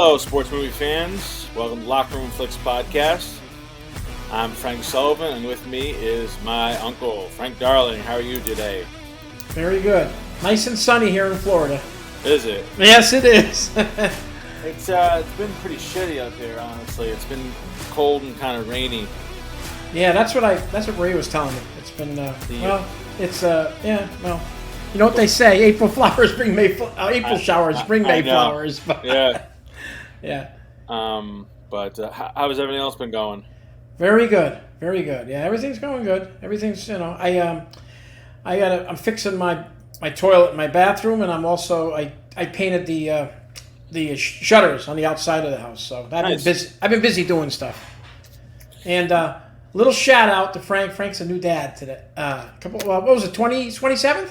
Hello, sports movie fans. Welcome to Locker Room Flicks podcast. I'm Frank Sullivan, and with me is my uncle, Frank Darling. How are you today? Very good. Nice and sunny here in Florida. Is it? Yes, it is. It's been pretty shitty out there, honestly. It's been cold and kind of rainy. Yeah, that's what Ray was telling me. It's been you know what they say? April flowers bring May. April showers bring May flowers. But, yeah. Yeah. But how's everything else been going? Very good. Very good. Yeah, everything's going good. Everything's I'm fixing my toilet in my bathroom, and I painted the shutters on the outside of the house. So I've been busy doing stuff. And little shout out to Frank. Frank's a new dad today. What was it? 27th?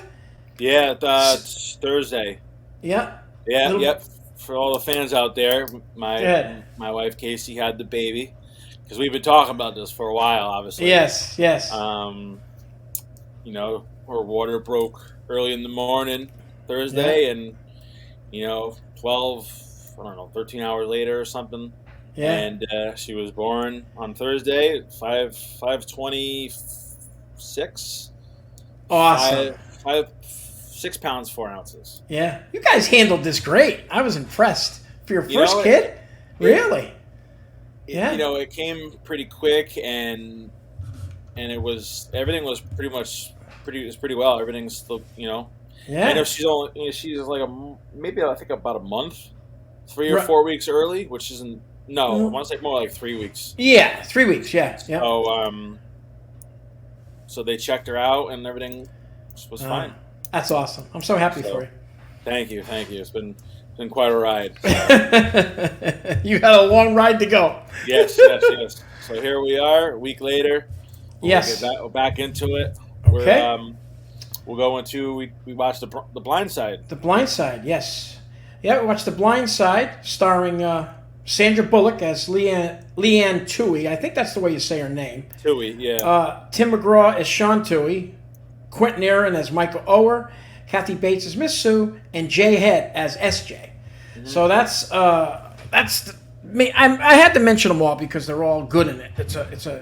Yeah, it's Thursday. Yeah. Yeah. Yep. For all the fans out there, my wife Casey had the baby because we've been talking about this for a while. Obviously. Yes. Her water broke early in the morning Thursday, and 13 hours later or something. Yeah. And she was born on Thursday, 5/26. Awesome. 6 pounds 4 ounces. Yeah, you guys handled this great. I was impressed for your first kid. Really? Yeah. It came pretty quick, and everything was pretty well. Everything's still, Yeah. I know she's like maybe I think about a month, 3 or 4 weeks early, which isn't. No, I want to say more like 3 weeks. Yeah, 3 weeks. Yeah. So they checked her out, and everything was fine. That's awesome. I'm so happy for you. Thank you. It's been quite a ride. You had a long ride to go. Yes. So here we are, a week later. We're back into it. Okay. We'll go into we watched the Blind Side. The Blind Side, yes. Yeah, we watched The Blind Side, starring Sandra Bullock as Leanne Toohey. I think that's the way you say her name. Toohey, yeah. Tim McGraw as Sean Toohey, Quentin Aaron as Michael Oher, Kathy Bates as Miss Sue, and Jay Head as SJ. Mm-hmm. So I had to mention them all because they're all good in it.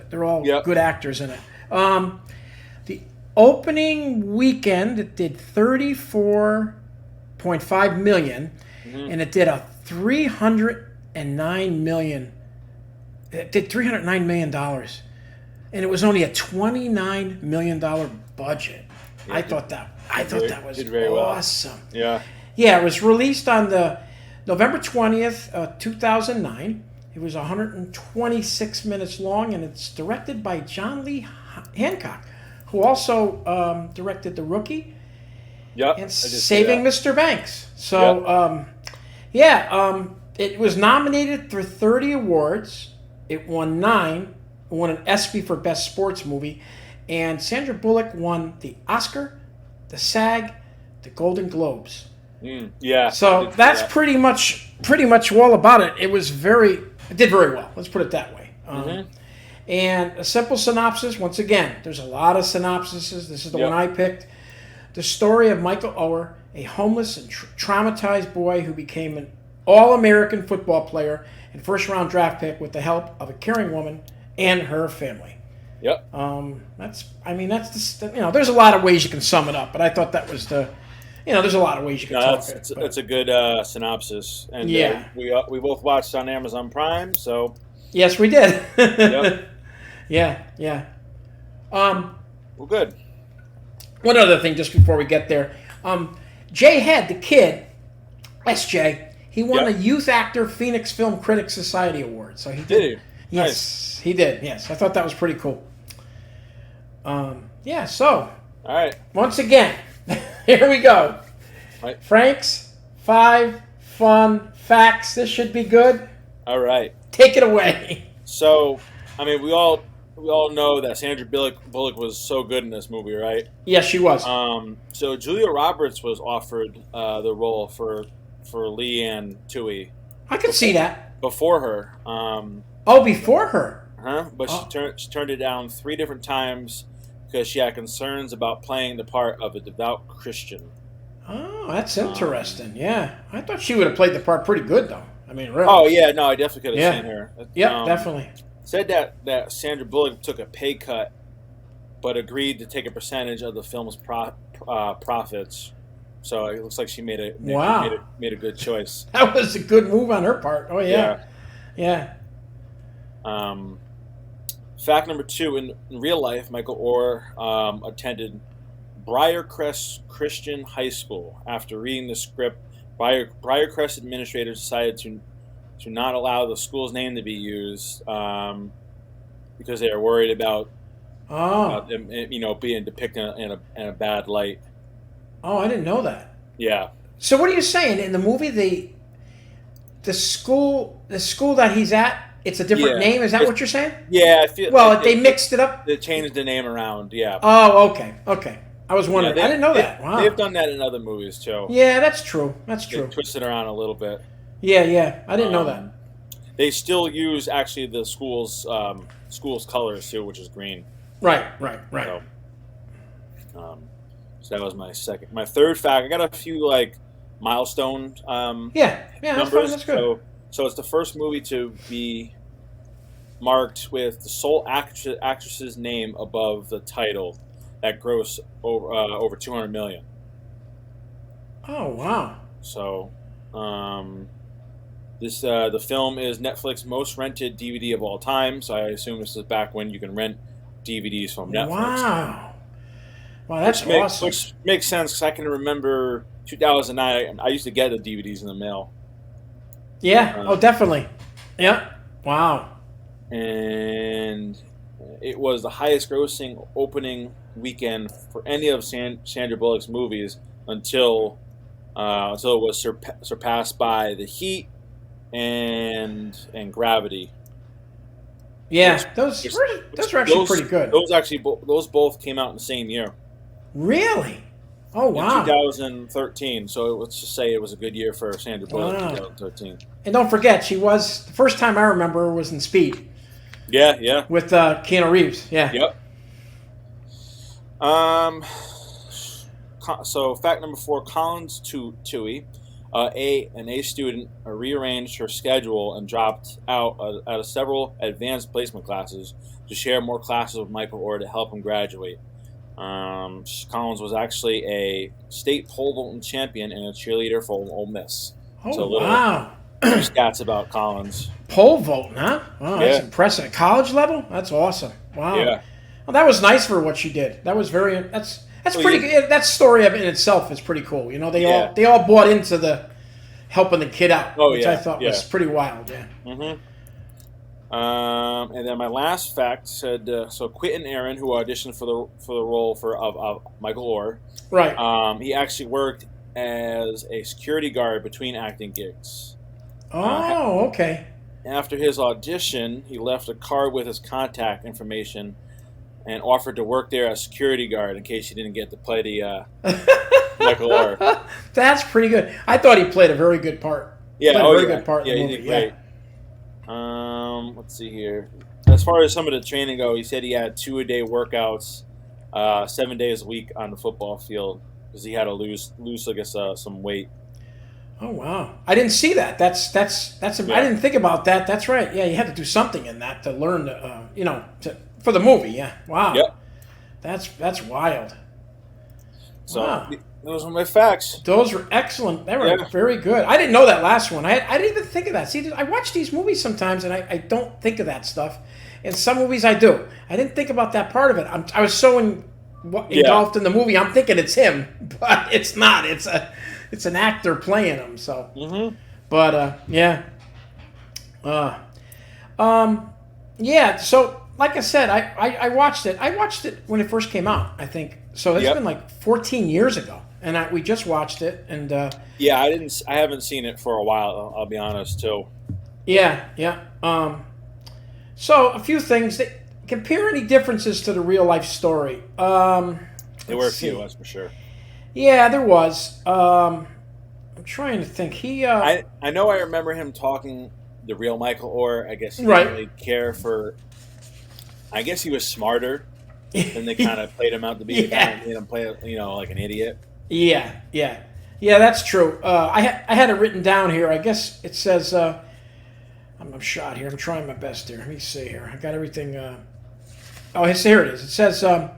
They're all good actors in it. The opening weekend it did $34.5 million, and it did $309 million. It did $309 million, and it was only a $29 million budget. Yeah, I thought that was awesome. Well. Yeah. It was released on the November 20th, 2009. It was 126 minutes long, and it's directed by John Lee Hancock, who also directed The Rookie and Saving Mr. Banks. So, it was nominated for 30 awards. It won 9. It won an ESPY for Best Sports Movie. And Sandra Bullock won the Oscar, the SAG, the Golden Globes. So that's pretty much all about it. It did very well. Let's put it that way. And a simple synopsis. Once again, there's a lot of synopsises. This is the one I picked. The story of Michael Oher, a homeless and traumatized boy who became an All-American football player and first-round draft pick with the help of a caring woman and her family. Yep. There's a lot of ways you can sum it up, but I thought that was there's a lot of ways you can talk it. That's a good synopsis. And we both watched on Amazon Prime, so. Yes, we did. Yep. Yeah. Well, good. One other thing just before we get there. Jay Head, the kid, SJ, he won a Youth Actor Phoenix Film Critics Society Award. So he did. Yes, nice. He did. Yes, I thought that was pretty cool. So. All right. Once again, here we go. Right. Frank's 5 fun facts. This should be good. All right. Take it away. So, we all know that Sandra Bullock was so good in this movie, right? Yes, she was. So Julia Roberts was offered the role for Leanne Toohey. I could see that. Before her. Before her. But she turned it down 3 different times because she had concerns about playing the part of a devout Christian. Oh, that's interesting. Yeah, I thought she would have played the part pretty good, though. I mean, really. Oh yeah, no, I definitely could have seen her. Yeah, definitely. Said that Sandra Bullock took a pay cut, but agreed to take a percentage of the film's profits. So it looks like she made a good choice. That was a good move on her part. Oh yeah. Fact number 2: in real life, Michael Oher attended Briarcrest Christian High School. After reading the script, Briarcrest administrators decided to not allow the school's name to be used because they are worried about them, being depicted in a bad light. Oh, I didn't know that. Yeah. So what are you saying? In the movie, the school that he's at, it's a different name. Is that what you're saying? Yeah, I feel. Well, they mixed it up. They changed the name around. Yeah. Oh, okay. I was wondering. I didn't know that. Wow. They've done that in other movies too. Yeah, that's true. They twist it around a little bit. Yeah. I didn't know that. They still use actually the school's colors too, which is green. Right. So that was my third fact. I got a few like milestone. Numbers. That's good. So it's the first movie to be marked with the sole actress's name above the title that grossed over 200 million. Oh wow! So, the film is Netflix's most rented DVD of all time. So I assume this is back when you can rent DVDs from Netflix. Wow, that's awesome. Which makes sense because I can remember 2009. I used to get the DVDs in the mail. Yeah. Definitely. Yeah. Wow. And it was the highest-grossing opening weekend for any of Sandra Bullock's movies until it was surpassed by The Heat and Gravity. Yeah, those were actually pretty good. Those both came out in the same year. Really? Oh wow! In 2013. So let's just say it was a good year for Sandra Bullock in 2013. And don't forget, she was the first time I remember her was in Speed. Yeah. With Keanu Reeves. Yeah. Yep. So fact number 4: Collins Tui, an A student, rearranged her schedule and dropped out of several advanced placement classes to share more classes with Michael Oher to help him graduate. Collins was actually a state pole vaulting champion and a cheerleader for Ole Miss. Oh, wow. Stats about Collins. Pole vaulting, huh? Wow, that's impressive. College level? That's awesome. Wow. Yeah. Well, that was nice for what she did. That was that's pretty good. That story in itself is pretty cool. You know, they all bought into the helping the kid out, which I thought was pretty wild. Yeah. Mm-hmm. And then my last fact said so Quentin Aaron, who auditioned for the role of Michael Oher, right? He actually worked as a security guard between acting gigs. Oh, okay. After his audition, he left a card with his contact information and offered to work there as security guard in case he didn't get to play the Michael Oher. That's pretty good. I thought he played a very good part. Yeah, good part. Yeah, he did great. Let's see here. As far as some of the training go, he said he had 2-a-day workouts, 7 days a week on the football field because he had to lose, I guess, some weight. Oh wow! I didn't see that. That's. I didn't think about that. That's right. Yeah, you had to do something in that to learn, for the movie. Yeah. Wow. Yep. That's wild. So those are my facts. Those were excellent. They were very good. I didn't know that last one. I didn't even think of that. See, I watch these movies sometimes, and I don't think of that stuff. In some movies, I do. I didn't think about that part of it. I was so engulfed in the movie. I'm thinking it's him, but it's not. It's an actor playing him. So, but yeah. So, like I said, I watched it. I watched it when it first came out, I think. So it's been like 14 years ago, and we just watched it. And I haven't seen it for a while. I'll be honest too. Yeah. So a few things. Compare any differences to the real life story. There were a few, that's for sure. Yeah, there was. I'm trying to think. I know I remember him talking the real Michael Oher. I guess he didn't really care for. I guess he was smarter than they kind of played him out to be. They kind of made him play, like an idiot. Yeah. Yeah, that's true. I had it written down here. I guess it says. I'm shot here. I'm trying my best here. Let me see here. I got everything. Oh, here it is. It says. Okay,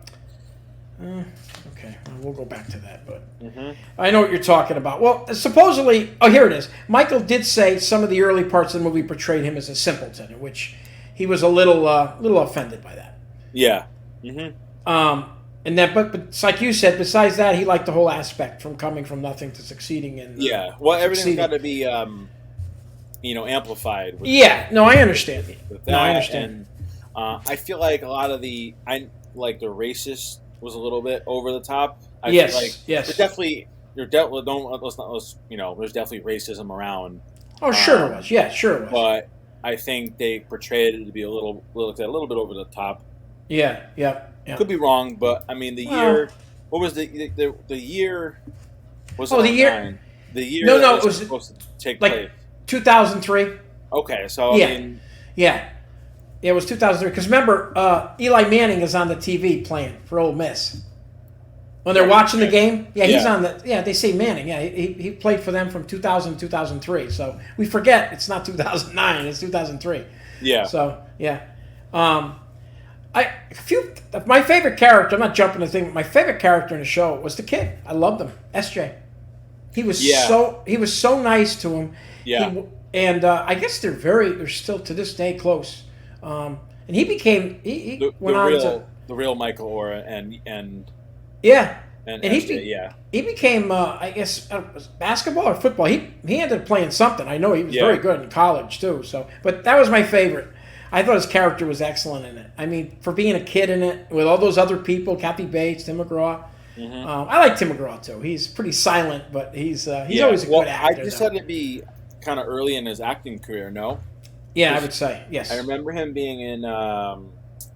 well, we'll go back to that, but I know what you're talking about. Well, supposedly, here it is. Michael did say some of the early parts of the movie portrayed him as a simpleton, in which he was a little offended by that. Yeah. And that, but it's like you said. Besides that, he liked the whole aspect from coming from nothing to succeeding. And well, everything's got to be, amplified. No, I understand. I understand. And, I feel like a lot of the racist was a little bit over the top. Yes. There's definitely there's definitely racism around. Oh, sure it was. Yeah, sure it was. But I think they portrayed it to be a little bit over the top. Yeah. Could be wrong, but I mean year. What was the year? Was the year? The year. No, it was supposed to take like place. 2003. Okay, so I mean. Yeah, it was 2003. Because remember, Eli Manning is on the TV playing for Ole Miss. When they're watching the game, he's on the. Yeah, they say Manning. Yeah, he played for them from 2000 to 2003. So we forget it's not 2009; it's 2003. Yeah. So my favorite character. I'm not jumping the thing. But my favorite character in the show was the kid. I loved him, SJ. He was so nice to him. Yeah. I guess they're still to this day close. And he became the real Michael Orr and SJ, he became I guess basketball or football. He ended up playing something. I know he was very good in college too. So, but that was my favorite. I thought his character was excellent in it. I mean, for being a kid in it with all those other people, Kathy Bates, Tim McGraw. I like Tim McGraw too. He's pretty silent, but he's always a good actor. I just had to be kind of early in his acting career. No. Yeah, I would say yes. I remember him being in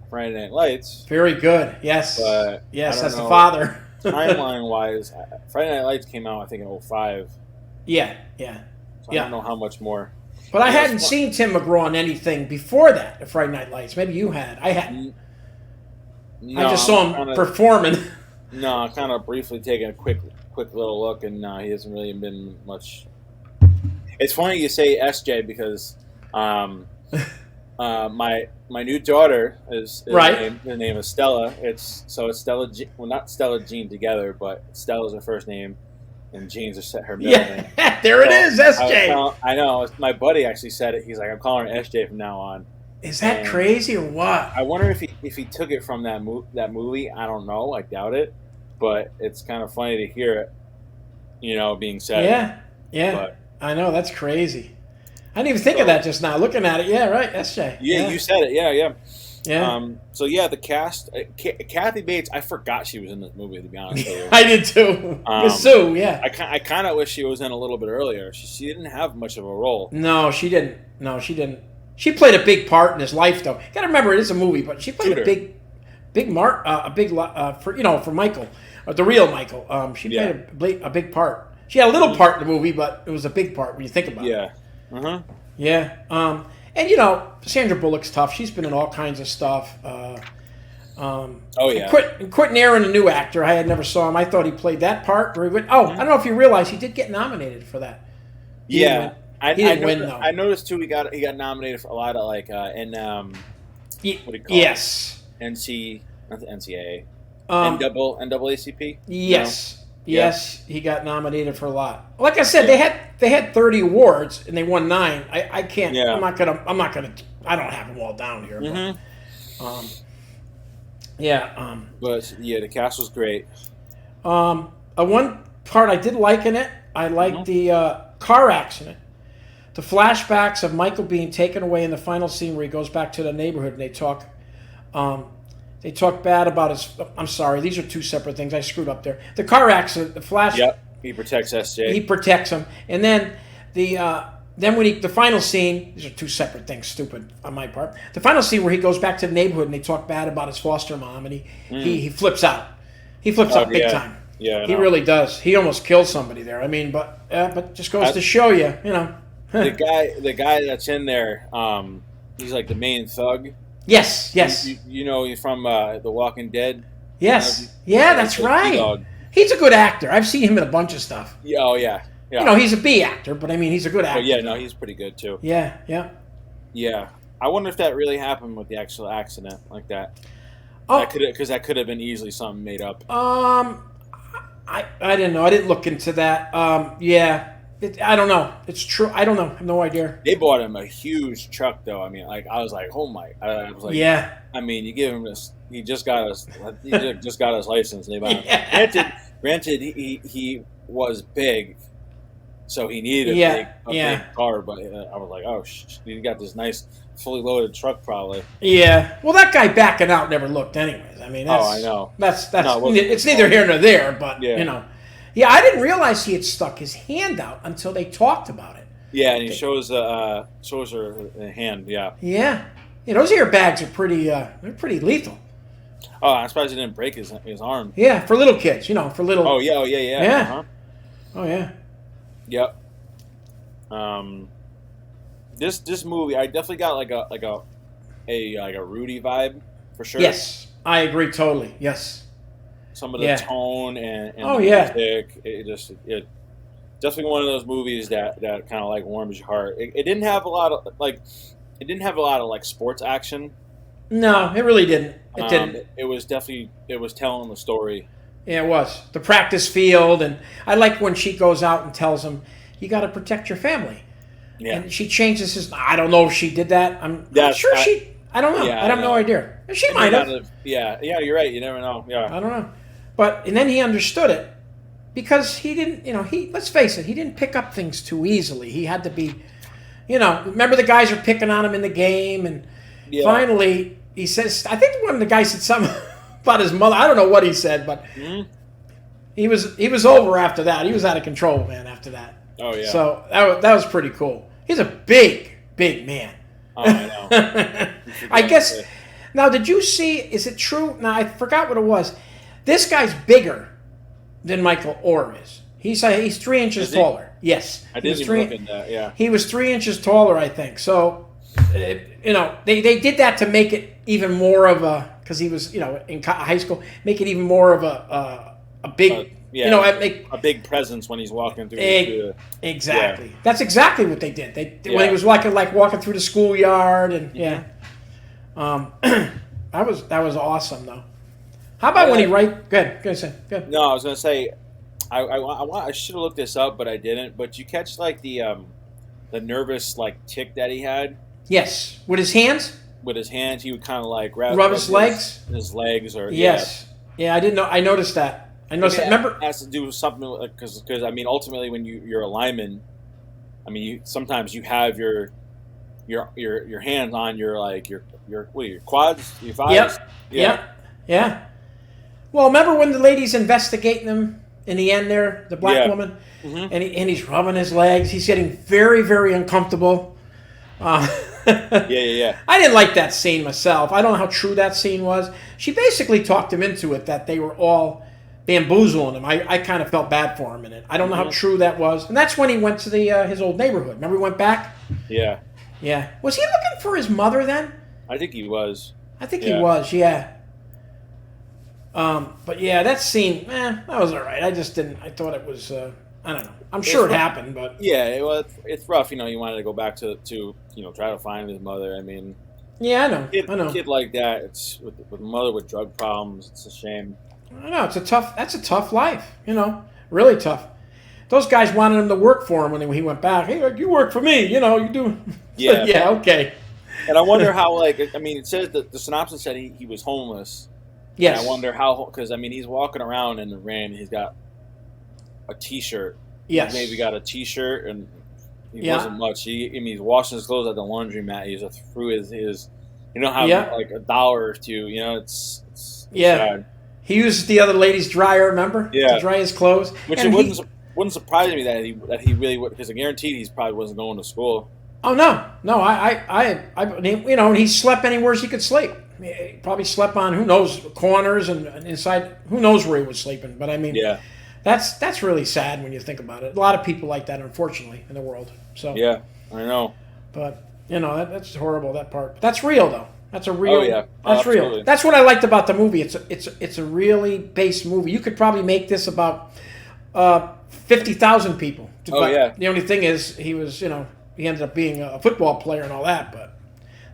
Friday Night Lights. Very good. Yes. But as the father. Timeline wise, Friday Night Lights came out I think in 2005. Yeah. So I don't know how much more. But I hadn't seen Tim McGraw in anything before that, Friday Night Lights. Maybe you had. I hadn't. No, I just saw him performing. No, kind of briefly taking a quick little look, and he hasn't really been much. It's funny you say SJ because my new daughter is right. The name is Stella. It's Stella. Well, not Stella Jean together, but Stella's her first name. And Jean's her middle name. There it is, SJ. I know. My buddy actually said it. He's like, I'm calling her SJ from now on. Is that crazy or what? I wonder if he took it from that movie. I don't know. I doubt it. But it's kind of funny to hear it, being said. Yeah. But, I know. That's crazy. I didn't even think of that just now. Looking at it. Yeah, right. SJ. Yeah, you said it. Yeah. Yeah. The cast, Kathy Bates. I forgot she was in this movie. To be honest with you, I did too. Sue, yeah. I kind of wish she was in a little bit earlier. She didn't have much of a role. No, she didn't. She played a big part in his life, though. You got to remember, it is a movie, but she played for Michael, the real Michael. She played a big part. She had a little part in the movie, but it was a big part when you think about it. Yeah. Yeah. And Sandra Bullock's tough. She's been in all kinds of stuff. Quentin Aaron, a new actor. I had never saw him. I thought he played that part very good. I don't know if you realize he did get nominated for that. He didn't win though. I noticed too. He got nominated for a lot of what do you call yes. it? Not the NCAA. NAACP. Yes. Yes, he got nominated for a lot. Like I said, they had 30 awards and they won 9. I can't. Yeah. I'm not gonna. I don't have them all down here. But, but the cast was great. One part I did like in it, I liked the car accident, the flashbacks of Michael being taken away in the final scene where he goes back to the neighborhood and they talk. They talk bad about his. I'm sorry, these are two separate things. I screwed up there. The car accident, the flash. Yep, he protects SJ. He protects him, and then the final scene. These are two separate things. Stupid on my part. The final scene where he goes back to the neighborhood and they talk bad about his foster mom, and he flips out. He flips out big time. Yeah, he really does. He almost kills somebody there. I mean, but just goes to show you, the guy that's in there. He's like the main thug. Yes. You know, he's from The Walking Dead. Yes. That's right. He's a good actor. I've seen him in a bunch of stuff. Yeah, oh yeah. Yeah. You know, he's a B actor, but I mean, he's a good actor. But yeah, no, he's pretty good too. Yeah, yeah. Yeah. I wonder if that really happened with the actual accident like that. Oh, because that could have been easily something made up. I didn't know. I didn't look into that. Yeah. I don't know. It's true. I don't know. I have no idea. They bought him a huge truck, though. I mean, like I was like, oh my! I was like, yeah. I mean, you give him this. He just got his. He just got his license. And they bought him. Yeah. Granted, he was big, so he needed a big car. But I was like, oh, he got this nice, fully loaded truck, probably. Yeah. Well, that guy backing out never looked, anyways. I mean, that's, I know. That's it's neither here nor there, but you know. Yeah, I didn't realize he had stuck his hand out until they talked about it. Yeah, and he shows her hand. Yeah. Yeah. Yeah, those airbags are pretty lethal. Oh, I'm surprised he didn't break his arm. Yeah, for little kids, you know, for little. Oh yeah. Yeah. Uh-huh. Oh yeah. Yep. This movie, I definitely got like a Rudy vibe for sure. Yes, I agree totally. Yes. Some of the tone and the music, it definitely one of those movies that kind of like warms your heart. It didn't have a lot of like sports action. No, it really didn't. It didn't. It was telling the story. Yeah, it was the practice field, and I like when she goes out and tells him, "You got to protect your family." Yeah. And she changes his. I don't know if she did that. I'm sure she. I don't know. I have no idea. She might have. Yeah, you're right. You never know. Yeah. I don't know. And then he understood it because he didn't, let's face it, he didn't pick up things too easily. He had to be, remember the guys are picking on him in the game, and finally he says, I think one of the guys said something about his mother. I don't know what he said, but he was over after that. He was out of control, man, after that. Oh, yeah. So that was pretty cool. He's a big, big man. Oh, I know. I guess, now did you see, is it true? Now I forgot what it was. This guy's bigger than Michael Oher is. He's 3 inches taller. Yes. I didn't even look at that, yeah. He was 3 inches taller, I think. So, they did that to make it even more of a, because he was, in high school, make it even more of a big, a big presence when he's walking through. Exactly. Yeah. That's exactly what they did. When he was like walking through the schoolyard, and that was awesome, though. How about when he Good. No, I was gonna say, I should have looked this up, but I didn't. But you catch like the nervous like tick that he had. Yes, with his hands. With his hands, he would kind of like rub his legs. His legs, or yes, yeah. I didn't know. I noticed that. Remember, it has to do with something because I mean, ultimately, when you're a lineman, I mean, sometimes you have your hands on your quads, your thighs. Yeah. Well, remember when the lady's investigating him in the end there, the black woman, and he's rubbing his legs. He's getting very, very uncomfortable. Yeah. I didn't like that scene myself. I don't know how true that scene was. She basically talked him into it that they were all bamboozling him. I kind of felt bad for him in it. I don't know how true that was. And that's when he went to his old neighborhood. Remember he went back? Yeah. Yeah. Was he looking for his mother then? I think he was. He was, yeah. But yeah, that scene, that was all right. I just didn't. I thought it was. I don't know. I'm sure it happened, but yeah, it's rough. He wanted to go back to try to find his mother. I mean, yeah, I know. A kid like that, it's with a mother with drug problems. It's a shame. I know. That's a tough life. Really tough. Those guys wanted him to work for him when he went back. Hey, you work for me. You do. Yeah. Yeah. Okay. And I wonder how. It says that the synopsis said he was homeless. Yes. And I wonder how, because he's walking around in the rain. He's got a T-shirt. Yes. He's maybe got a T-shirt, and he wasn't much. He's washing his clothes at the laundromat. He's through his like $1 or two. It's sad. He used the other lady's dryer, remember? Yeah. To dry his clothes. Which it wouldn't surprise me that he really would, because I guaranteed he probably wasn't going to school. Oh no, I he slept anywhere he could sleep. He probably slept on, who knows, corners and inside. Who knows where he was sleeping? But I mean, that's really sad when you think about it. A lot of people like that, unfortunately, in the world. So yeah, I know. But that's horrible, that part. But that's real, though. That's a real. Oh yeah, That's absolutely. real. That's what I liked about the movie. It's a really based movie. You could probably make this about 50,000 people. Oh yeah. The only thing is he was he ended up being a football player and all that. But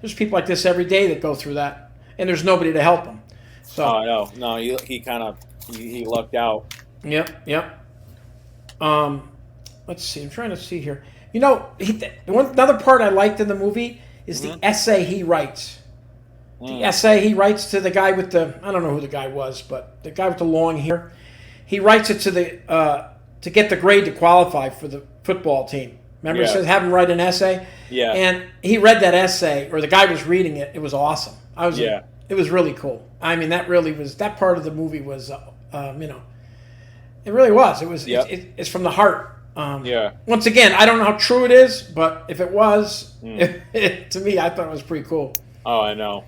there's people like this every day that go through that, and there's nobody to help them. So I know. No, he kind of he lucked out. Yep. Let's see. I'm trying to see here. Another part I liked in the movie is the essay he writes. The essay he writes to the guy with I don't know who the guy was, but the guy with the long hair. He writes it to get the grade to qualify for the football team. Remember, he says have him write an essay. Yeah. And he read that essay, or the guy was reading it. It was awesome. It was really cool. I mean, that part of the movie was, it really was. It was. Yep. It's from the heart. Yeah. Once again, I don't know how true it is, but if it was, to me, I thought it was pretty cool. Oh, I know.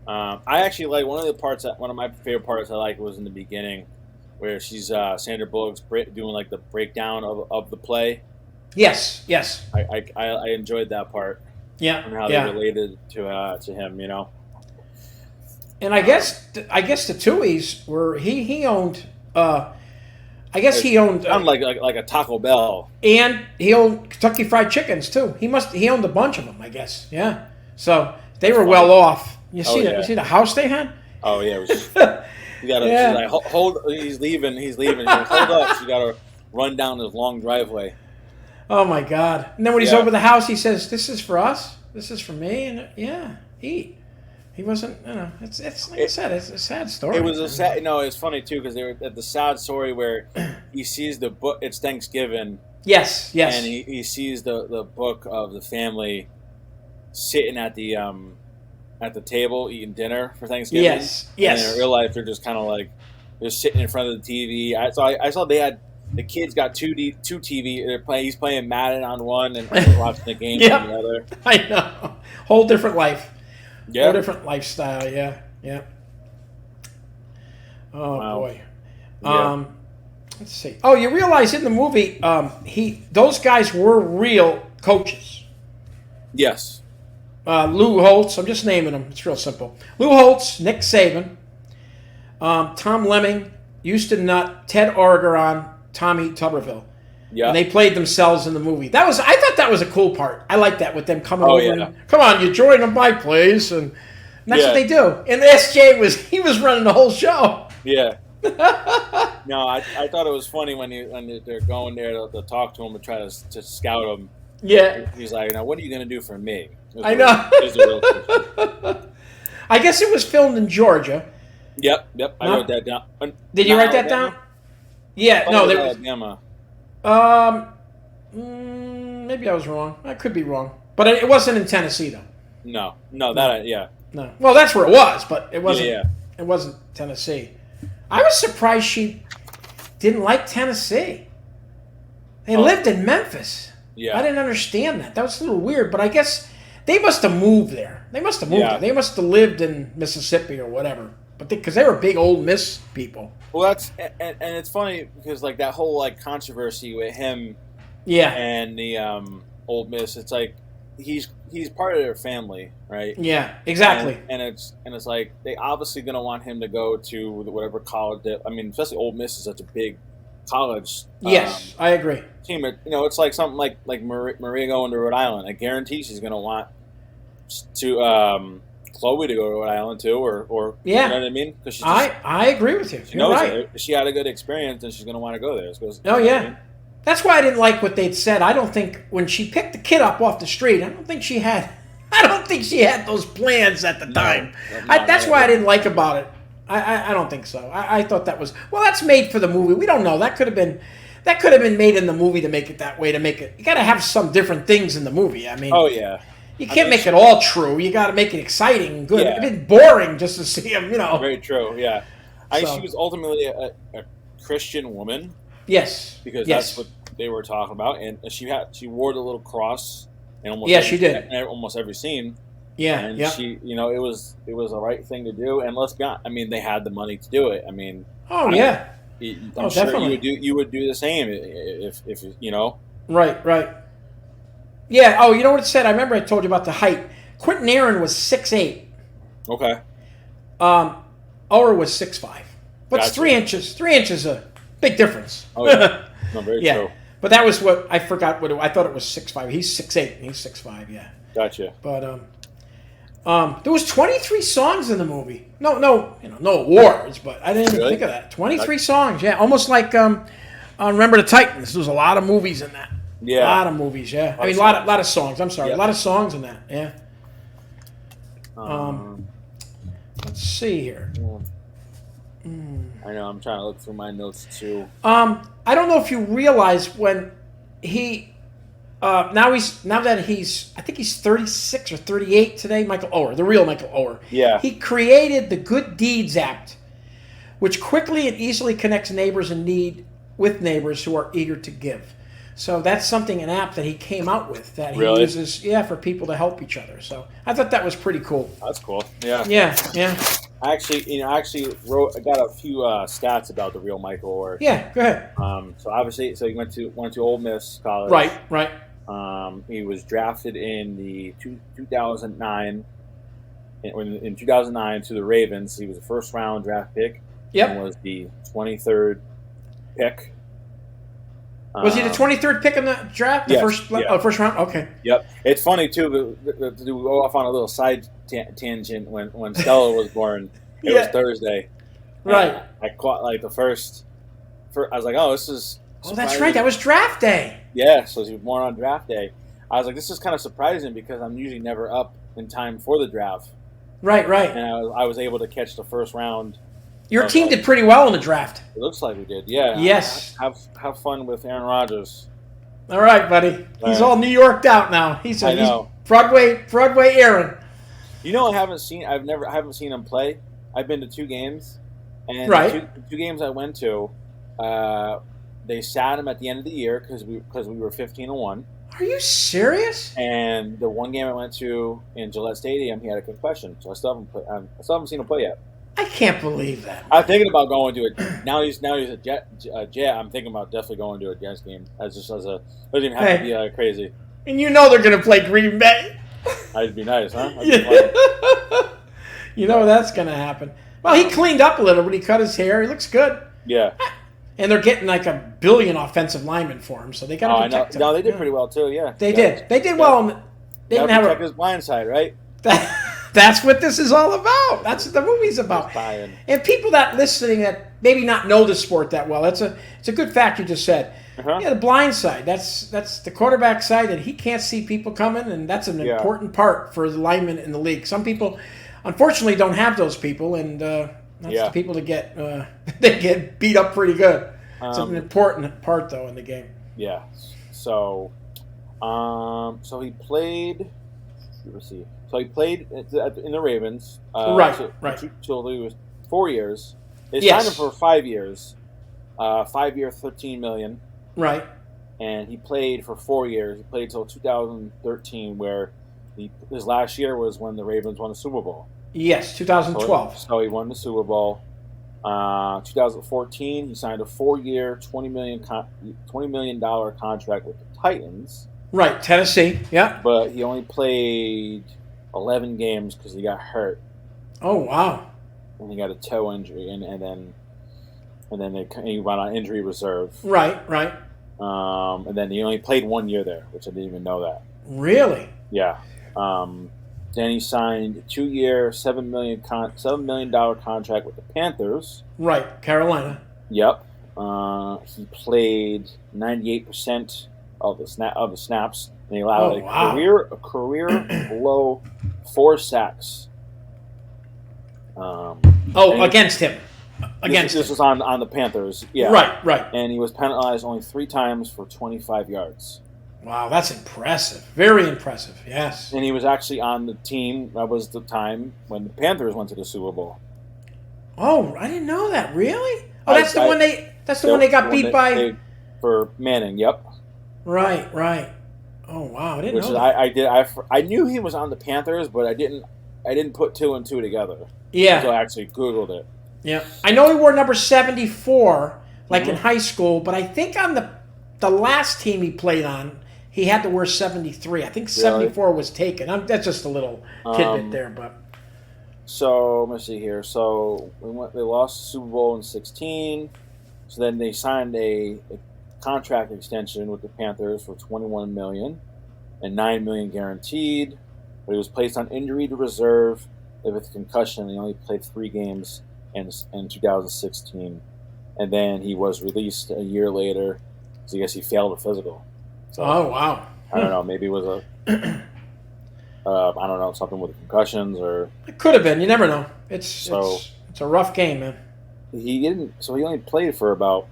I actually like one of my favorite parts I like was in the beginning, where she's Sandra Bullock's doing like the breakdown of the play. Yes. I enjoyed that part. Yeah. And how they related to him, And I guess the Tuohys were he owned. I guess he owned like a Taco Bell, and he owned Kentucky Fried Chickens too. He owned a bunch of them, I guess. Yeah. So they were well off. You see You see the house they had? Oh yeah. It was, you gotta. She's like, hold. He's leaving. She's like, hold up. She gotta run down this long driveway. Oh my God! And then when he's over the house, he says, "This is for us. This is for me." And eat. He wasn't. It's like I said. It's a sad story. It was a sad. No, it's funny too because they were at the sad story where he sees the book. It's Thanksgiving. Yes. And he sees the book of the family sitting at the table eating dinner for Thanksgiving. Yes. And in real life, they're just kind of like they're sitting in front of the TV. I saw they had. The kids got two TV. He's playing Madden on one and watching the game on the other. I know. Whole different life. Yeah. Whole different lifestyle. Yeah. Oh boy. Yeah. Let's see. Oh, you realize in the movie, those guys were real coaches. Yes. Lou Holtz. I'm just naming them. It's real simple. Lou Holtz, Nick Saban, Tom Lemming, Houston Nutt, Ted Orgeron, Tommy Tuberville. Yeah. And they played themselves in the movie. I thought that was a cool part. I like that with them coming over and, come on, you join my place. And that's what they do. And SJ was running the whole show. Yeah. No, I thought it was funny when they're going there to talk to him and try to scout him. Yeah. He's like, now what are you going to do for me? I know. I guess it was filmed in Georgia. Yep. I wrote that down. Did you write that down? Yeah, no, there was Alabama. Maybe I was wrong. I could be wrong, but it wasn't in Tennessee though. No, No, well, that's where it was, but it wasn't. Yeah. It wasn't Tennessee. I was surprised she didn't like Tennessee. They lived in Memphis. Yeah, I didn't understand that. That was a little weird, but I guess they must have moved there. They must have moved there. They must have lived in Mississippi or whatever. But because they were big Ole Miss people. Well, that's and it's funny because like that whole like controversy with him, and the Ole Miss. It's like he's part of their family, right? Yeah, exactly. And it's like they obviously gonna want him to go to whatever college. Especially Ole Miss is such a big college. Yes, I agree. Team, it's like something like Maria going to Rhode Island. I guarantee she's gonna want to. Chloe to go to Rhode Island too, or you know what I mean? Because I agree with you. She knows it. If she had a good experience, then she's going to want to go there. That's why I didn't like what they'd said. I don't think when she picked the kid up off the street, I don't think she had those plans at the time. That's why I didn't like about it. I don't think so. I thought that was that's made for the movie. We don't know. That could have been made in the movie to make it that way. To make it, you got to have some different things in the movie. I mean, you can't make it all true. You got to make it exciting and good. It'd been boring just to see him, Very true. Yeah, she was ultimately a Christian woman. Yes, because that's what they were talking about, and she wore the little cross. In almost she did. In almost every scene. Yeah, and she, it was the right thing to do. And they had the money to do it. I'm sure definitely. you would do the same if Right. Yeah. Oh, you know what it said? I remember I told you about the height. Quentin Aaron was 6'8". Okay. Oher was 6'5". But Gotcha. it's 3 inches. 3 inches a big difference. Oh, yeah. No, very Yeah. true. But that was what I forgot. I thought it was 6'5". He's 6'8". And he's 6'5". Yeah. Gotcha. But there was 23 songs in the movie. No awards, but I didn't even think of that. 23 songs. Yeah, almost like Remember the Titans. There's a lot of movies in that. Yeah. A lot of movies. Yeah. I mean, a lot of songs. I'm sorry, a lot of songs in that. Yeah. Let's see here. I know. I'm trying to look through my notes too. I don't know if you realize when he now that he's I think he's 36 or 38 today. Michael Oher, the real Michael Oher. Yeah. He created the Good Deeds Act, which quickly and easily connects neighbors in need with neighbors who are eager to give. So that's an app that he came out with that he uses, for people to help each other. So I thought that was pretty cool. That's cool. Yeah. Yeah. I actually wrote. I got a few stats about the real Michael Oher. Yeah. Go ahead. So obviously, he went to Ole Miss College. Right. He was drafted in the 2009. In 2009 to the Ravens, he was a first round draft pick. Yep. And was the 23rd pick. Was he the 23rd pick in the draft? The first round? Okay. Yep. It's funny, too, to go off on a little side tangent. When Stella was born, it was Thursday. Right. I caught, like, the first I was like, oh, this is surprising. Oh, that's right. That was draft day. Yeah, so he was born on draft day. I was like, this is kind of surprising because I'm usually never up in time for the draft. Right. And I was able to catch the first round. Your team did pretty well in the draft. It looks like we did, yeah. Yes. Have fun with Aaron Rodgers. All right, buddy. He's all New Yorked out now. He's Broadway Aaron. You know, I haven't seen him play. I've been to 2 games, and right. the two games I went to, they sat him at the end of the year because we were 15-1. Are you serious? And the one game I went to in Gillette Stadium, he had a concussion, so I still haven't seen him play yet. I can't believe that. I'm thinking about going to it. Now he's a Jet. I'm thinking about definitely going to a Jets game. Doesn't even have to be crazy. And you know they're going to play Green Bay. That'd be nice, huh? You know that's going to happen. Well, he cleaned up a little, but he cut his hair. He looks good. Yeah. And they're getting like $1 billion offensive linemen for him, so they got to protect him. No, they did pretty well too. Yeah. They did. They did well. They didn't have his blind side, right? That's what this is all about. That's what the movie's about. And people that listening that maybe not know the sport that well, it's a good fact you just said. Uh-huh. Yeah, the blind side. That's the quarterback side that he can't see people coming, and that's an important part for the linemen in the league. Some people, unfortunately, don't have those people, and that's the people that get they get beat up pretty good. It's an important part though in the game. Yeah. So he played. Let's see. So he played in the Ravens. Right. Till he was 4 years. They signed him for 5 years. 5-year, $13 million. Right. And he played for 4 years. He played until 2013, where his last year was when the Ravens won the Super Bowl. Yes, 2012. So he won the Super Bowl. 2014, he signed a 4-year, $20 million contract with the Titans. Right, Tennessee. Yeah. But he only played 11 games because he got hurt. Oh wow! And he got a toe injury, and then he went on injury reserve. Right. And then he only played 1 year there, which I didn't even know that. Really? Yeah. Then he signed a 2-year, $7 million contract with the Panthers. Right, Carolina. Yep. He played 98% of the snaps, and he allowed a career low 4 sacks. Against him. This was on the Panthers. Yeah. Right. And he was penalized only 3 times for 25 yards. Wow, that's impressive. Very impressive. Yes. And he was actually on the team. That was the time when the Panthers went to the Super Bowl. Oh, I didn't know that. Really? Oh, that's the one they got beat by. For Manning. Yep. Right. Oh wow, I didn't know that. I knew he was on the Panthers, but I didn't put 2 and 2 together. Yeah. Until I actually Googled it. Yeah. I know he wore number 74, in high school, but I think on the last team he played on, he had to wear 73. I think Really? 74 was taken. That's just a little tidbit there, but. So let me see here. So they lost the Super Bowl in 16. So then they signed a contract extension with the Panthers for $21 million and $9 million guaranteed. But he was placed on injury to reserve with a concussion. He only played 3 games in 2016, and then he was released a year later. So I guess he failed a physical. So, oh wow! I don't know. Maybe it was a I don't know, something with concussions or it could have been. You never know. It's a rough game, man. He didn't. So he only played for about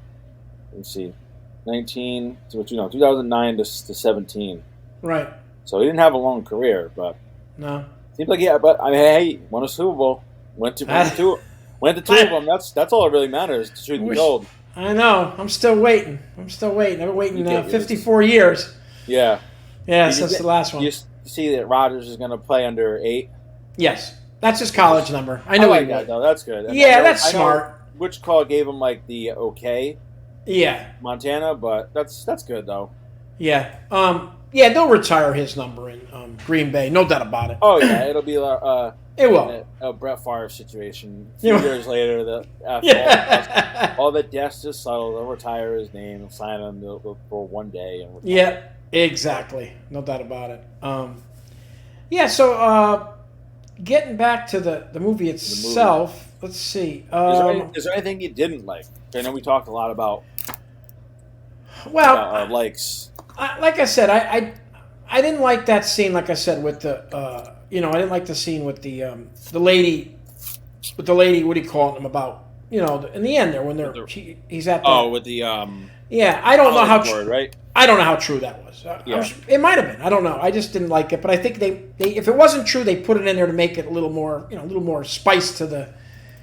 2009 to 17. Right. So he didn't have a long career, but no. Seems like But I mean, hey, won a Super Bowl. Went to 2 of them. That's all that really matters. To truth be told. I know. I'm still waiting. I've been waiting 54 years. Yeah. Yeah, since the last one. You see that Rodgers is going to play under 8? Yes. That's his college number. I know like that, though. That's good. Yeah, that's smart. Which call gave him like the okay? Yeah. Montana, but that's good though. Yeah. Yeah, they'll retire his number in Green Bay, no doubt about it. Oh yeah, it'll be it will. A Brett Favre situation. A few years later, all the dust is settled. They'll retire his name and sign him for one day. And yeah, exactly. No doubt about it. Yeah, so getting back to the movie itself, let's see. Is there anything you didn't like? I know we talked a lot about our likes. Like I said, I didn't like that scene. Like I said, with the I didn't like the scene with the lady. What do you call them about? In the end there when he's at the, with the yeah, I don't know how right. I don't know how true that was. It might have been. I don't know. I just didn't like it. But I think they if it wasn't true, they put it in there to make it a little more a little more spice to the.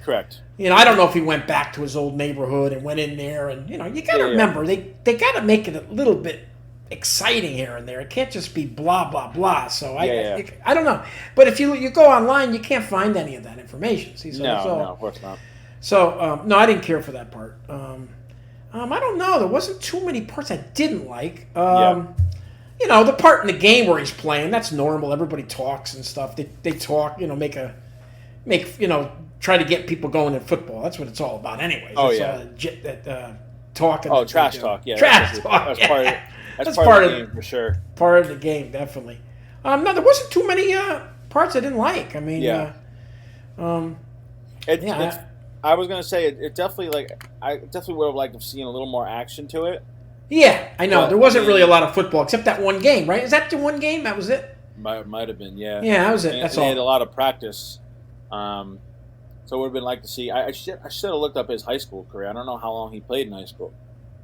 Correct. I don't know if he went back to his old neighborhood and went in there, and you got to remember they got to make it a little bit exciting here and there. It can't just be blah blah blah. So I don't know. But if you go online, you can't find any of that information. See, no, of course not. So no, I didn't care for that part. I don't know. There wasn't too many parts I didn't like. The part in the game where he's playing, that's normal. Everybody talks and stuff. They talk. Try to get people going in football. That's what it's all about, anyways. Oh talking. Oh, trash talk. Yeah, trash talk. That's part of the game for sure. Part of the game, definitely. No, there wasn't too many parts I didn't like. I mean, I was gonna say it definitely I definitely would have liked to have seen a little more action to it. Yeah, I know. There wasn't really a lot of football except that one game, right? Is that the one game? That was it? Might have been, yeah. Yeah, that was it. That's all. They had a lot of practice. So it would have been like to see. I should have looked up his high school career. I don't know how long he played in high school.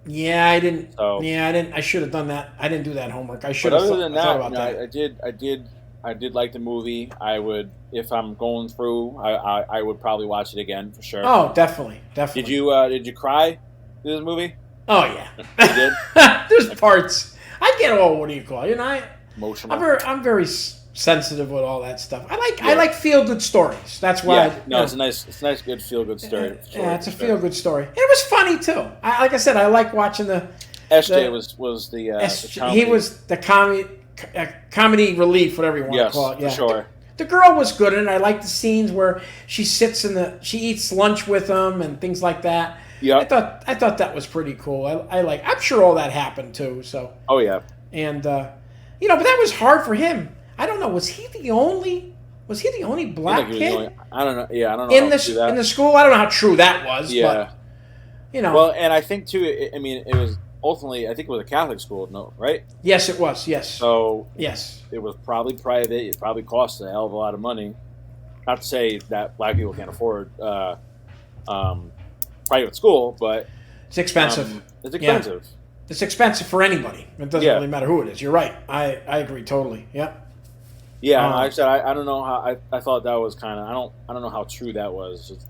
Yeah, I didn't. So, yeah, I didn't. I should have done that. I didn't do that homework. I should have. But other than that, I did like the movie. I would, if I'm going through, I would probably watch it again for sure. Oh, definitely. Did you cry through this movie? Oh yeah. You did. There's parts. I get all. What do you call it? Emotional. I'm very sensitive with all that stuff. I like feel good stories. That's why. Yeah. It's a nice good feel good story. Yeah, it's a feel good story. It was funny too. Like I said, I like watching the. SJ was the comedy. He was the comedy relief, whatever you want to call it. Yeah, for sure. The girl was good in it. I like the scenes where she sits she eats lunch with him and things like that. Yeah, I thought that was pretty cool. I'm sure all that happened too. So. Oh yeah. And but that was hard for him. I don't know. Was he the only black kid? I don't know. Yeah, I don't know. In the school, I don't know how true that was. Yeah. But, Well, and I think too. It was ultimately. I think it was a Catholic school. No, right? Yes, it was. Yes. So yes, it was probably private. It probably cost a hell of a lot of money. Not to say that black people can't afford private school, but it's expensive. It's expensive. Yeah. It's expensive for anybody. It doesn't really matter who it is. You're right. I agree totally. Yep. Yeah, I said I don't know how I thought that was kind of I don't know how true that was. It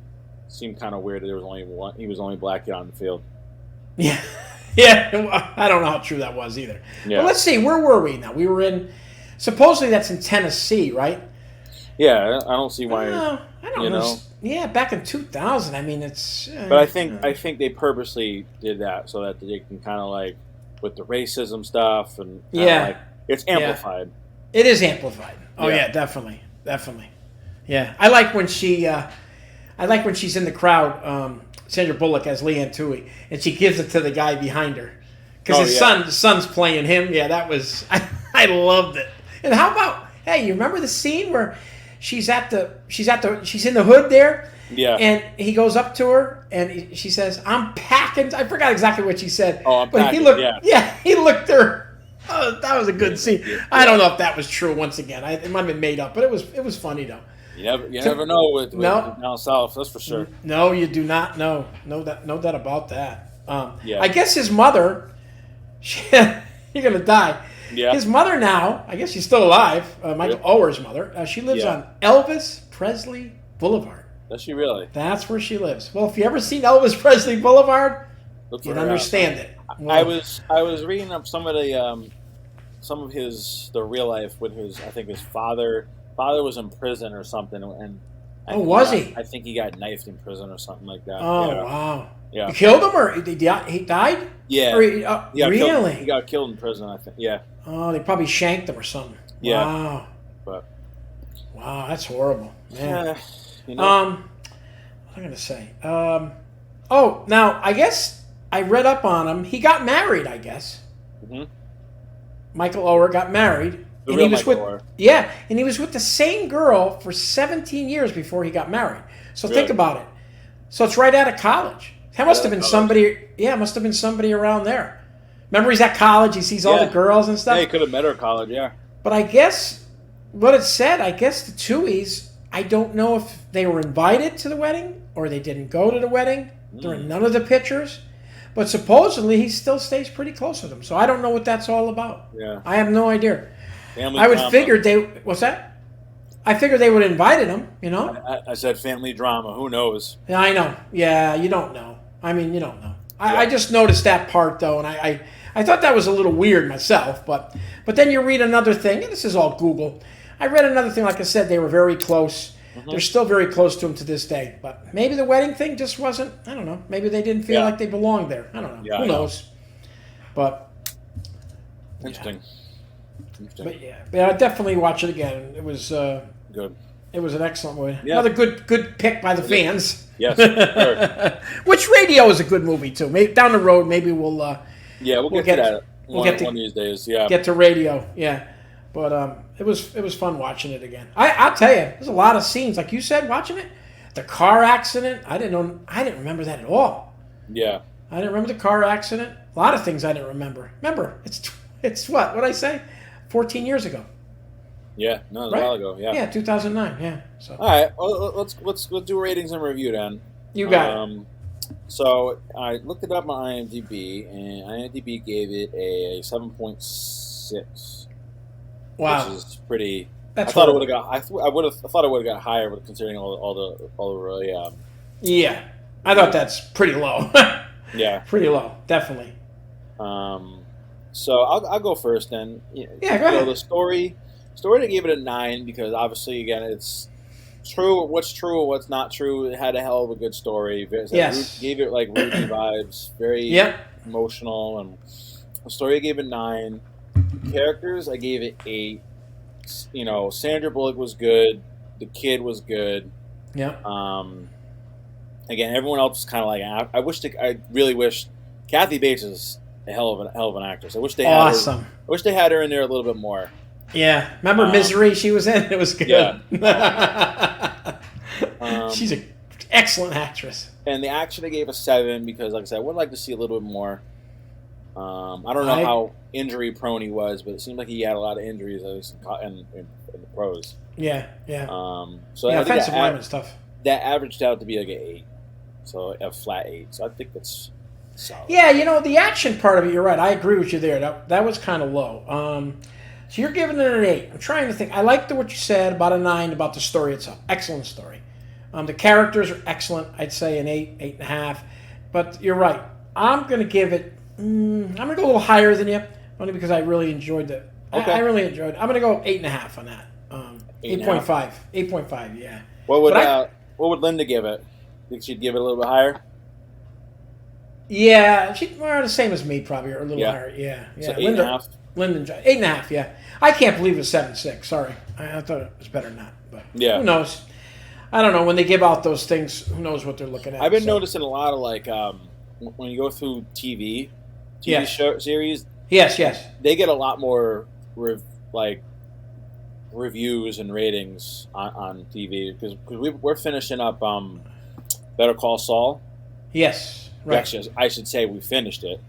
seemed kind of weird that there was only one. He was the only black kid on the field. Yeah, yeah. I don't know how true that was either. Yeah. But let's see. Where were we now? We were in. Supposedly that's in Tennessee, right? Yeah, I don't see why. I don't know. Yeah, back in 2000. I mean, it's. But I think they purposely did that so that they can kind of with the racism stuff and yeah, it's amplified. Yeah. It is amplified. Oh yeah, definitely. Yeah, I like when she's in the crowd. Sandra Bullock as Leanne Tui, and she gives it to the guy behind her because the son's playing him. Yeah, that was I loved it. And how about you remember the scene where she's in the hood there? Yeah. And he goes up to her and she says, "I'm packing." I forgot exactly what she said. Oh, I'm packing. He looked. Yeah, he looked at her. Oh, that was a good scene. Yeah. I don't know if that was true. Once again, it might have been made up, but it was funny though. You never know with down south. That's for sure. No, you do not know. No doubt about that. I guess his mother. You're gonna die. Yeah. His mother now. I guess she's still alive. Michael Oher's mother. She lives on Elvis Presley Boulevard. Does she really? That's where she lives. Well, if you ever seen Elvis Presley Boulevard, you'd understand it. Well, I was reading up some of the real life with his father. Father was in prison or something, and was he? I think he got knifed in prison or something like that. Oh wow! Yeah. You killed him, or he died? Yeah. Really? He got killed in prison, I think. Yeah. Oh, they probably shanked him or something. Yeah. Wow. Wow, that's horrible. Man. You know. What was I going to say? Now I guess I read up on him. He got married, I guess. Mm-hmm. Michael Oher got married. And he was and he was with the same girl for 17 years before he got married. So think about it. So it's right out of college. That must have been somebody. Yeah, must have been somebody around there. Remember, he's at college. He sees all the girls and stuff. Yeah, he could have met her at college. Yeah. But I guess what it said. I guess the Tuohys. I don't know if they were invited to the wedding or they didn't go to the wedding. There are none of the pictures. But supposedly he still stays pretty close with them. So I don't know what that's all about. Yeah. I have no idea. Family I would drama. figure what's that? I figured they would have invited him, you know? I said family drama. Who knows? Yeah, I know. Yeah, you don't know. I mean, you don't know. I just noticed that part, though, and I thought that was a little weird myself. But then you read another thing, and this is all Google. I read another thing, like I said, they were very close. Mm-hmm. They're still very close to him to this day. But maybe the wedding thing just wasn't, I don't know. Maybe they didn't feel like they belonged there. I don't know. Yeah, who knows? But. Interesting. But yeah, I'd definitely watch it again. It was good. It was an excellent movie. Yeah. Another good pick by the fans. Yes. Sure. Which Radio is a good movie too. Maybe down the road, maybe we'll we'll get to that one of these days. Yeah. Get to Radio. Yeah. But it was fun watching it again. I'll tell you, there's a lot of scenes like you said watching it. The car accident. I didn't remember that at all. Yeah. I didn't remember the car accident. A lot of things I didn't remember. Remember, it's what I say. 14 years ago. Yeah, no, it was a while ago. Yeah. Yeah, 2009. Yeah. So. All right, well, let's do ratings and review then. You got it. So I looked it up on IMDb, and IMDb gave it a 7.6. Wow, which is pretty. That's I thought it would have got. I thought it would have got higher, but considering all the really. Yeah, I thought that's pretty low. Yeah, pretty low, definitely. So I'll go first then. Yeah, go ahead. The story I gave it a 9 because obviously again it's true. What's true or what's not true. It had a hell of a good story. Yes, gave it like Rudy vibes. Very emotional, and the story I gave it 9. Characters I gave it 8. You know, Sandra Bullock was good. The kid was good. Yeah. Again, everyone else was kind of like I really wish Kathy Bates is a hell of an actress. I wish they had her. I wish they had her in there a little bit more. Yeah, remember Misery? She was in. It was good. Yeah. She's an excellent actress. And the action I gave a 7 because, like I said, I would like to see a little bit more. I don't know how injury prone he was, but it seemed like he had a lot of injuries at least in the pros. Yeah. So yeah, offensive line and stuff. That averaged out to be like an 8, so a flat 8. So I think that's solid. Yeah, the action part of it, you're right. I agree with you there. That was kind of low. So you're giving it an 8. I'm trying to think. I liked what you said about a 9 about the story itself. Excellent story. The characters are excellent. I'd say an 8, 8.5. But you're right. I'm going to give it. I'm going to go a little higher than you, only because I really enjoyed it. Okay. I really enjoyed it. I'm going to go 8.5 on that. 8.5. 8.5. Yeah. What would Linda give it? Think she'd give it a little bit higher? Yeah, she's the same as me, probably, or a little higher. Yeah, yeah. So 8.5. Lyndon, 8.5. Yeah, I can't believe it's 7.6. Sorry, I thought it was better than that, but who knows? I don't know when they give out those things. Who knows what they're looking at? I've been noticing a lot of like when you go through TV show series. Yes. They get a lot more reviews and ratings on TV because we're finishing up Better Call Saul. Yes, right. Actually, I should say we finished it.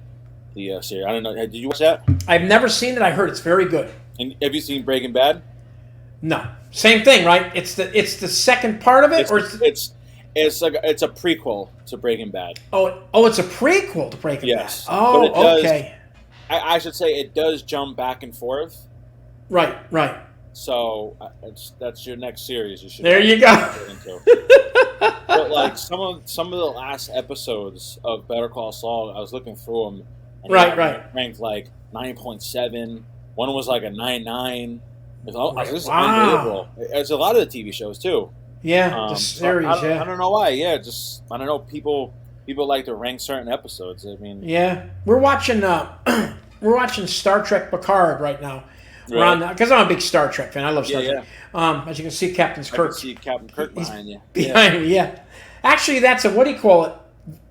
The series. I don't know. Did you watch that? I've never seen it. I heard it's very good. And have you seen Breaking Bad? No. Same thing, right? It's the second part of it, it's a prequel to Breaking Bad. Oh, it's a prequel to Breaking Bad. Yes. Oh, okay. I should say it does jump back and forth. Right. So that's your next series. You should. There you go. But like some of the last episodes of Better Call Saul, I was looking through them. And right. Ranked like 9.7. One was like a 9.9. This is unbelievable. It's a lot of the TV shows too. Yeah, the series. I don't know why. Yeah, I don't know. People like to rank certain episodes. I mean, yeah, we're watching Star Trek Picard right now. Right. Because I'm a big Star Trek fan. I love Star Trek. As you can see, Captain Kirk. I can see Captain Kirk behind you. Behind me, yeah. Actually, that's what do you call it?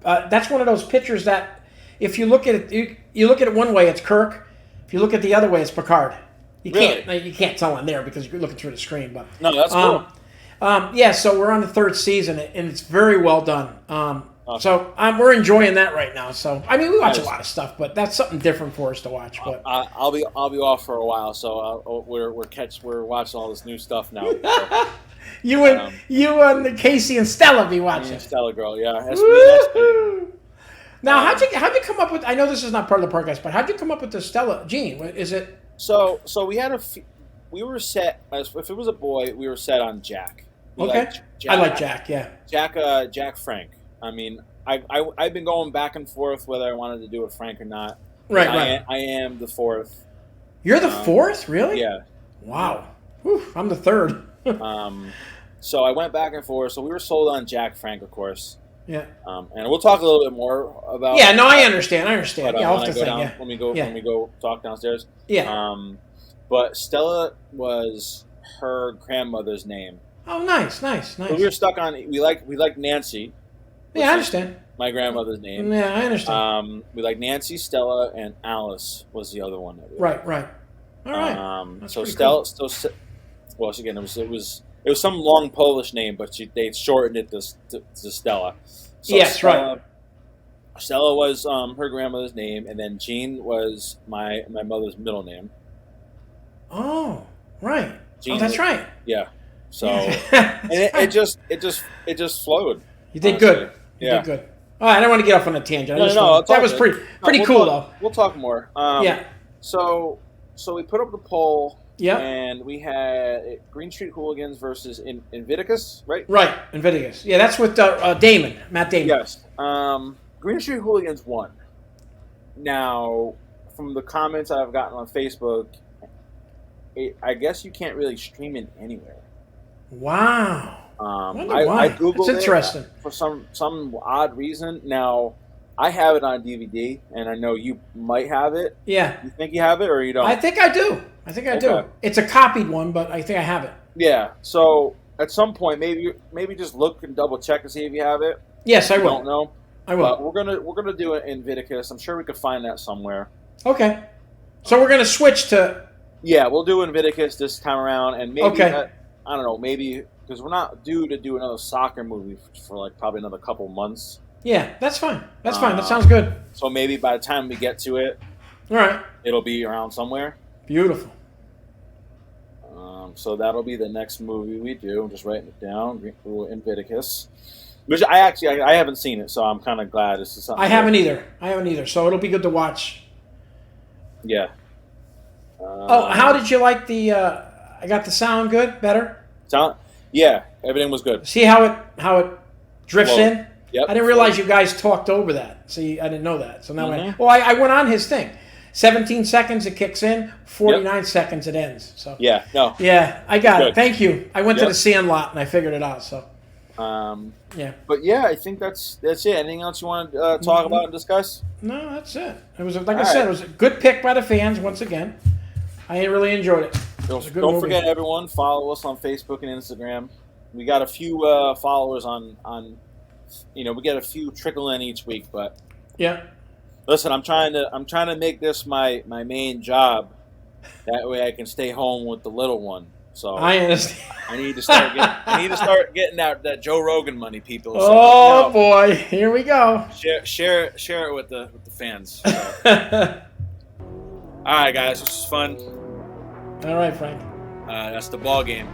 That's one of those pictures that if you look at it, you look at it one way, it's Kirk. If you look at the other way, it's Picard. You can't tell on there because you're looking through the screen. But no, that's cool. Yeah, so we're on the third season, and it's very well done. So we're enjoying that right now. So I mean, we watch a lot of stuff, but that's something different for us to watch. But I'll be off for a while, so we're watching all this new stuff now. So, you and Casey and Stella be watching. Stella girl, yeah. That's me. Now, how'd you come up with? I know this is not part of the podcast, but how'd you come up with the Stella Jean? Is it? So we had we were set. If it was a boy, we were set on Jack. Okay. I like Jack. Yeah. Jack Frank. I mean, I've been going back and forth whether I wanted to do it Frank or not. Right. I am the fourth. You're the fourth, really? Yeah. Wow. Whew, I'm the third. So I went back and forth. So we were sold on Jack Frank, of course. Yeah. And we'll talk a little bit more about. Yeah. No, I understand. But, yeah. I'll have to think. When we go talk downstairs. Yeah. But Stella was her grandmother's name. Oh, nice. So we were stuck on. We like Nancy. Yeah, I understand. My grandmother's name. Yeah, I understand. We like Nancy, Stella, and Alice was the other one. Right. All right. So Stella. Cool. Well, again, it was some long Polish name, but they shortened it to Stella. So yes, Stella, right. Stella was her grandmother's name, and then Jean was my mother's middle name. Oh, right. Jean that's right. Yeah. So and it just flowed. You did good. You did good. Oh, I don't want to get off on a tangent. That was pretty cool, though. We'll talk more. Yeah. So we put up the poll. Yeah. And we had Green Street Hooligans versus Invictus, right? Right, Invictus. Yeah, that's with Matt Damon. Yes. Green Street Hooligans won. Now, from the comments I've gotten on Facebook, I guess you can't really stream it anywhere. Wow. I googled That's interesting. It for some odd reason. Now, I have it on DVD, and I know you might have it. Yeah. You think you have it, or you don't? I think I do. Do. It's a copied one, but I think I have it. Yeah. So at some point, maybe just look and double check to see if you have it. Yes, I will. Don't know. I will. But we're gonna do it in Invictus. I'm sure we could find that somewhere. Okay. So we're gonna switch to. Yeah, we'll do Invictus this time around, and maybe I don't know, maybe because we're not due to do another soccer movie for like probably another couple months. Yeah, that's fine. That's fine. That sounds good. So maybe by the time we get to it, all right, it'll be around somewhere. Beautiful. So that'll be the next movie we do. I'm just writing it down. Invictus, which I haven't seen it, so I'm kind of glad this is something. I haven't either. So it'll be good to watch. Yeah. How did you like the? I got the sound good, better. Sound, yeah, everything was good. See how it drifts in. Yep. I didn't realize you guys talked over that. See, I didn't know that. So now I went on his thing. 17 seconds it kicks in, 49 seconds it ends. So yeah, no. Yeah, I got it. Thank you. I went to the Sandlot and I figured it out. So Yeah. But yeah, I think that's it. Anything else you want to talk about and discuss? No, that's it. It was like I said, it was a good pick by the fans once again. I really enjoyed it. Don't forget, everyone, follow us on Facebook and Instagram. We got a few followers on. We get a few trickle in each week, but yeah. Listen, I'm trying to make this my main job. That way, I can stay home with the little one. So I understand. I need to start getting that Joe Rogan money, people. So, oh boy, here we go. Share it with the fans. So. All right, guys, this was fun. All right, Frank. That's the ball game.